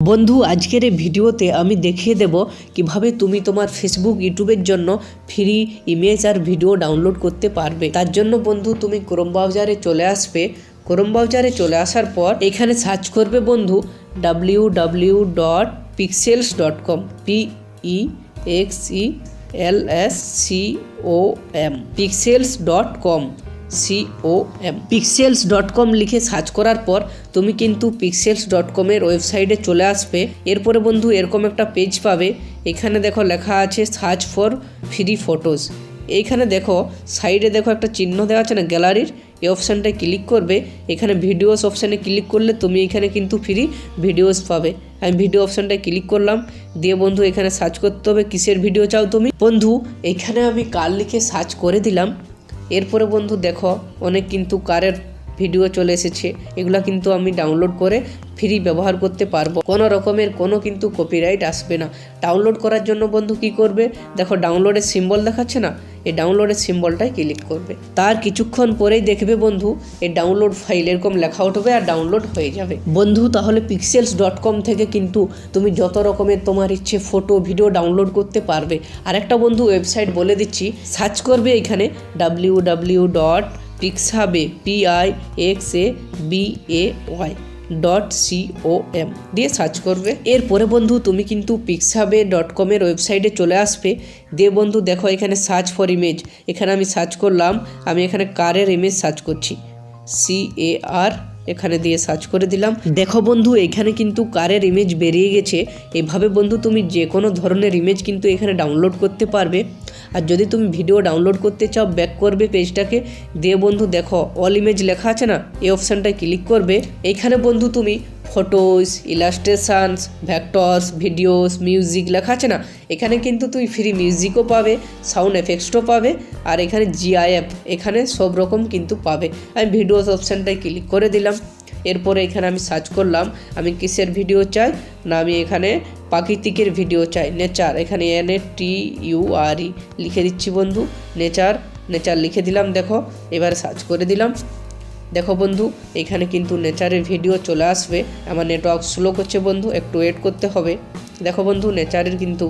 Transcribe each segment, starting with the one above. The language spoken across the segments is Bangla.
বন্ধু আজকের এই ভিডিওতে আমি দেখিয়ে দেব কিভাবে তুমি তোমার ফেসবুক ইউটিউবের জন্য ফ্রি ইমেজ আর ভিডিও ডাউনলোড করতে পারবে। তার জন্য বন্ধু তুমি ক্রোম ব্রাউজারে চলে আসবে। ক্রোম ব্রাউজারে চলে আসার পর এখানে সার্চ করবে বন্ধু www.pixels.com PEXELSCOM pixels.com pixels.com লিখে সার্চ করার পর তুমি কিন্তু pixels.com এর ওয়েবসাইটে চলে আসবে। এরপরে বন্ধু এরকম একটা পেজ পাবে। এখানে দেখো লেখা আছে সার্চ ফর ফ্রি ফটোজ। এইখানে দেখো সাইডে দেখো একটা চিহ্ন দেওয়া আছে না গ্যালারির, এই অপশানটায় ক্লিক করবে। এখানে ভিডিওস অপশানে ক্লিক করলে তুমি এখানে কিন্তু ফ্রি ভিডিওস পাবে। আমি ভিডিও অপশানটায় ক্লিক করলাম, দিয়ে বন্ধু এখানে সার্চ করতে হবে কিসের ভিডিও চাও তুমি। বন্ধু এখানে আমি কার লিখে সার্চ করে দিলাম। এরপরে বন্ধু দেখো অনেক কিন্তু কারের ভিডিও চলে এসেছে। এগুলা কিন্তু আমি ডাউনলোড করে ফ্রি ব্যবহার করতে পারবো, কোনো রকমের কোনো কিন্তু কপিরাইট আসবে না। ডাউনলোড করার জন্য বন্ধু কি করবে, দেখো ডাউনলোডের সিম্বল দেখাচ্ছে না, এই ডাউনলোডের সিম্বলটায় ক্লিক করবে। তার কিছুক্ষণ পরেই দেখবে বন্ধু এই ডাউনলোড ফাইল এরকম লেখা উঠবে আর ডাউনলোড হয়ে যাবে। বন্ধু তাহলে pixels.com থেকে কিন্তু তুমি যত রকমের তোমার ইচ্ছে ফটো ভিডিও ডাউনলোড করতে পারবে। আরেকটা বন্ধু ওয়েবসাইট বলে দিচ্ছি, সার্চ করবে এখানে www.pixabay.com দিয়ে সার্চ করবে। এরপরে বন্ধু তুমি কিন্তু pixabay.com এর ওয়েবসাইটে চলে আসবে। দিয়ে বন্ধু দেখো এখানে সার্চ ফর ইমেজ, এখানে আমি সার্চ করলাম, আমি এখানে কারের ইমেজ সার্চ করছি, CAR এখানে দিয়ে সার্চ করে দিলাম। দেখো বন্ধু এখানে কিন্তু কারের ইমেজ বেরিয়ে গেছে। এভাবে বন্ধু তুমি যে কোনো ধরনের ইমেজ কিন্তু এখানে ডাউনলোড করতে পারবে। আর যদি তুমি ভিডিও ডাউনলোড করতে চাও ব্যাক করবে পেজটাকে, দিয়ে বন্ধু দেখো অল ইমেজ লেখা আছে না, এই অপশানটায় ক্লিক করবে। এইখানে বন্ধু তুমি photos, illustrations, vectors, videos, music লেখা আছে না, এখানে কিন্তু তুমি ফ্রি মিউজিকও পাবে, সাউন্ড এফেক্টসও পাবে, আর এখানে GIF এখানে সব রকম কিন্তু পাবে। আমি ভিডিওস অপশানটায় ক্লিক করে দিলাম। এরপরে এখানে আমি সার্চ করলাম আমি কিসের ভিডিও চাই, না আমি এখানে প্রাকৃতিকের ভিডিও চাই, নেচার, এখানে NATURE লিখে দিচ্ছি বন্ধু, নেচার লিখে দিলাম। দেখো এবার সার্চ করে দিলাম। দেখো বন্ধু এখানে কিন্তু নেচারের ভিডিও চলে আসবে। আমার নেটওয়ার্ক স্লো করছে বন্ধু, একটু ওয়েট করতে হবে। দেখো বন্ধু নেচারের কিন্তু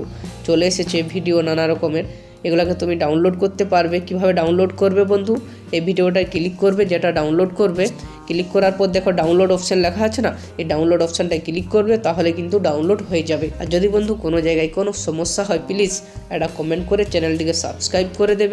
চলে এসেছে ভিডিও নানা রকমের, এগুলোকে তুমি ডাউনলোড করতে পারবে। কিভাবে ডাউনলোড করবে বন্ধু, এই ভিডিওটায় ক্লিক করবে, যেটা ডাউনলোড করবে, ক্লিক করার পর দেখো ডাউনলোড অপশান লেখা আছে না, এই ডাউনলোড অপশানটায় ক্লিক করবে, তাহলে কিন্তু ডাউনলোড হয়ে যাবে। আর যদি বন্ধু কোনো জায়গায় কোনো সমস্যা হয় প্লিজ একটা কমেন্ট করে চ্যানেলটিকে সাবস্ক্রাইব করে দেবে।